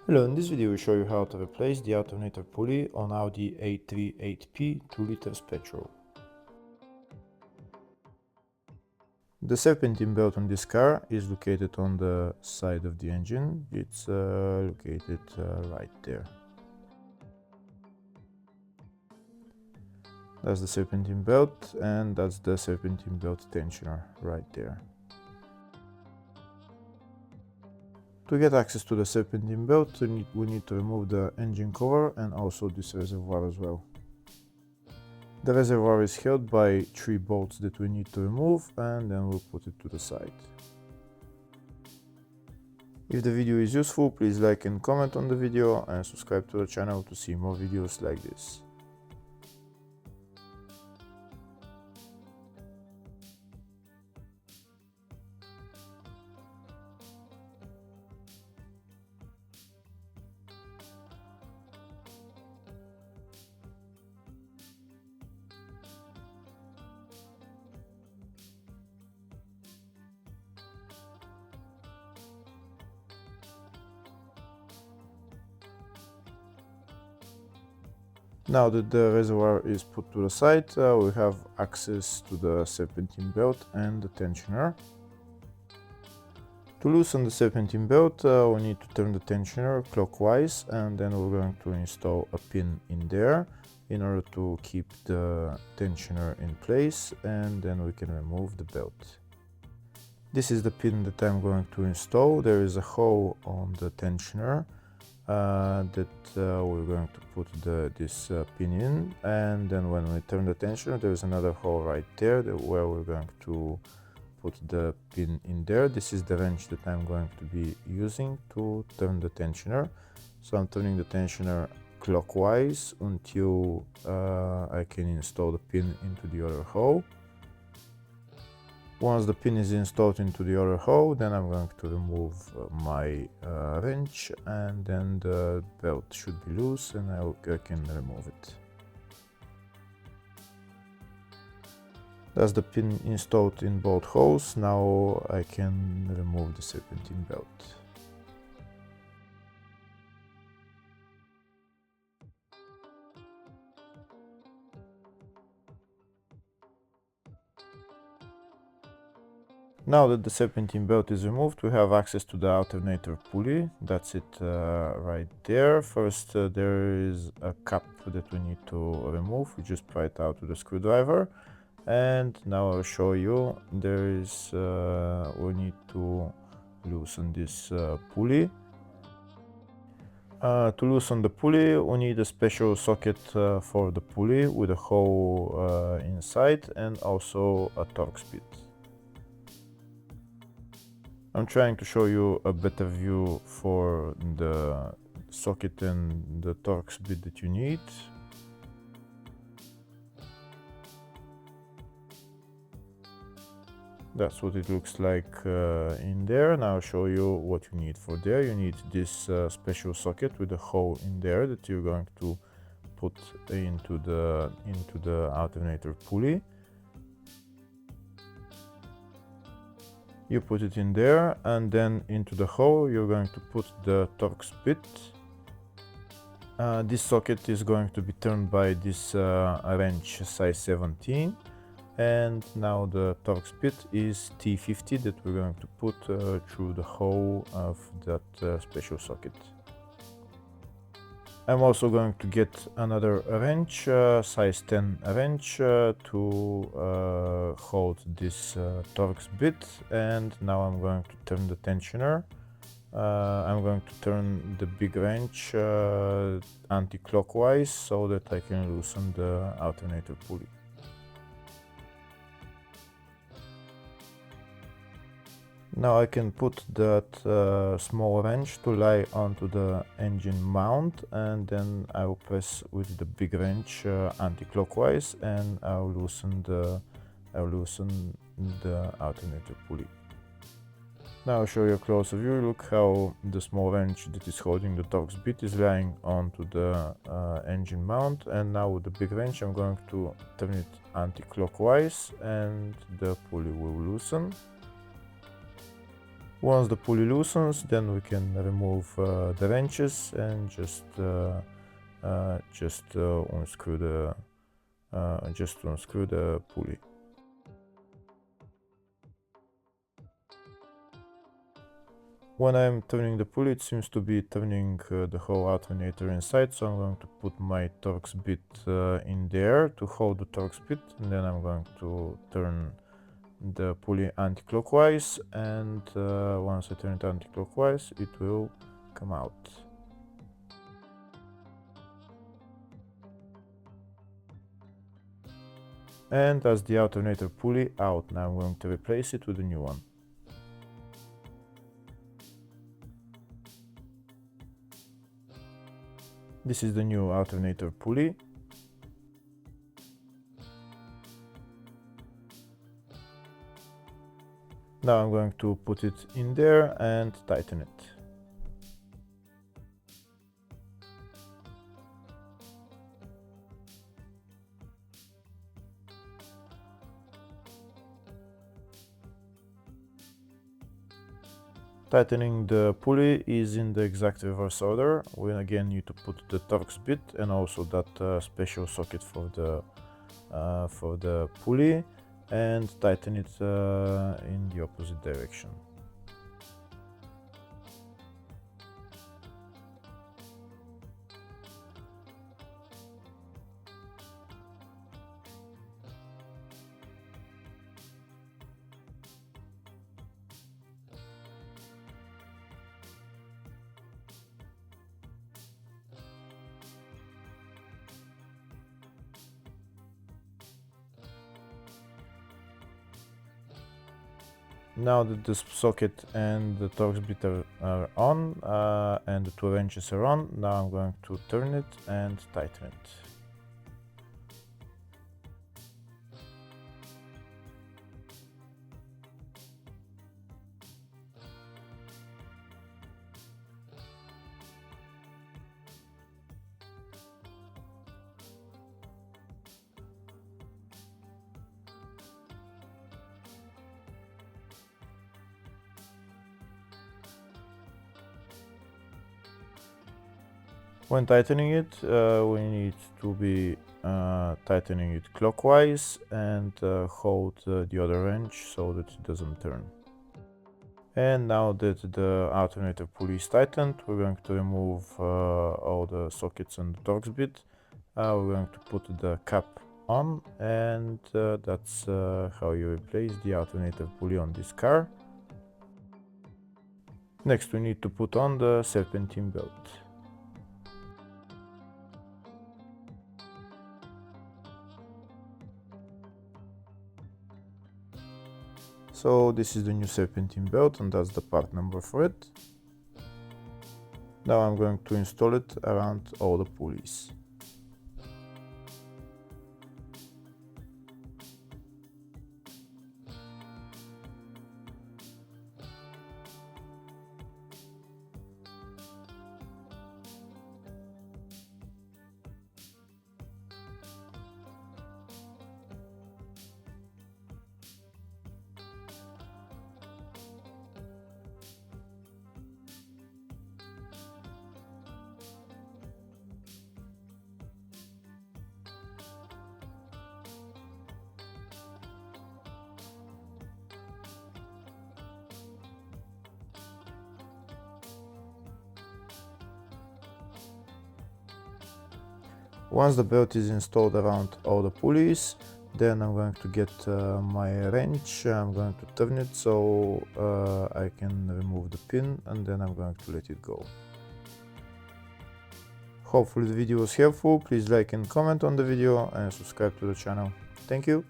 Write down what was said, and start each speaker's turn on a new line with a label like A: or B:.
A: Hello, in this video we show you how to replace the alternator pulley on Audi A3 8P 2 liters petrol. The serpentine belt on this car is located on the side of the engine. It's located right there. That's the serpentine belt, and that's the serpentine belt tensioner right there. To get access to the serpentine belt, we need to remove the engine cover and also this reservoir as well. The reservoir is held by 3 bolts that we need to remove, and then we'll put it to the side. If the video is useful, please like and comment on the video and subscribe to the channel to see more videos like this. Now that the reservoir is put to the side, we have access to the serpentine belt and the tensioner. To loosen the serpentine belt, we need to turn the tensioner clockwise, and then we're going to install a pin in there in order to keep the tensioner in place, and then we can remove the belt. This is the pin that I'm going to install. There is a hole on the tensioner that we're going to put this pin in, and then when we turn the tensioner, there is another hole right there where we're going to put the pin in there. This is the wrench that I'm going to be using to turn the tensioner. So I'm turning the tensioner clockwise until I can install the pin into the other hole. Once the pin is installed into the other hole, then I'm going to remove my wrench, and then the belt should be loose and I can remove it. That's the pin installed in both holes. Now I can remove the serpentine belt. Now that the serpentine belt is removed, we have access to the alternator pulley. That's it right there. First, there is a cap that we need to remove. We just pry it out with a screwdriver. And now I'll show you. We need to loosen this pulley. To loosen the pulley, we need a special socket for the pulley with a hole inside, and also a Torx bit. I'm trying to show you a better view for the socket and the Torx bit that you need. That's what it looks like in there. Now I'll show you what you need for there. You need this special socket with a hole in there that you're going to put into the alternator pulley. You put it in there, and then into the hole you're going to put the Torx bit. This socket is going to be turned by this wrench size 17, and now the Torx bit is T50 that we're going to put through the hole of that special socket. I'm also going to get another wrench, size 10 wrench, to hold this Torx bit, and now I'm going to turn the tensioner. I'm going to turn the big wrench anti-clockwise so that I can loosen the alternator pulley. Now I can put that small wrench to lie onto the engine mount, and then I will press with the big wrench anti-clockwise, and I'll loosen the alternator pulley. Now I'll show you a closer view. Look how the small wrench that is holding the Torx bit is lying onto the engine mount, and now with the big wrench I'm going to turn it anti-clockwise and the pulley will loosen. Once the pulley loosens, then we can remove the wrenches and just unscrew the pulley. When I'm turning the pulley, it seems to be turning the whole alternator inside, so I'm going to put my Torx bit in there to hold the Torx bit, and then I'm going to turn the pulley anti-clockwise, and once I turn it anti-clockwise, it will come out. And that's the alternator pulley out. Now I'm going to replace it with a new one. This is the new alternator pulley. Now I'm going to put it in there and tighten it. Tightening the pulley is in the exact reverse order. We again need to put the Torx bit and also that special socket for the pulley, and tighten it in the opposite direction. Now that the socket and the Torx bit are on and the two wrenches are on, now I'm going to turn it and tighten it. When tightening it, we need to be tightening it clockwise and hold the other wrench so that it doesn't turn. And now that the alternator pulley is tightened, we're going to remove all the sockets and the Torx bit. We're going to put the cap on, and that's how you replace the alternator pulley on this car. Next, we need to put on the serpentine belt. So this is the new serpentine belt, and that's the part number for it. Now I'm going to install it around all the pulleys. Once the belt is installed around all the pulleys, then I'm going to get my wrench. I'm going to turn it so I can remove the pin, and then I'm going to let it go. Hopefully the video was helpful. Please like and comment on the video and subscribe to the channel. Thank you.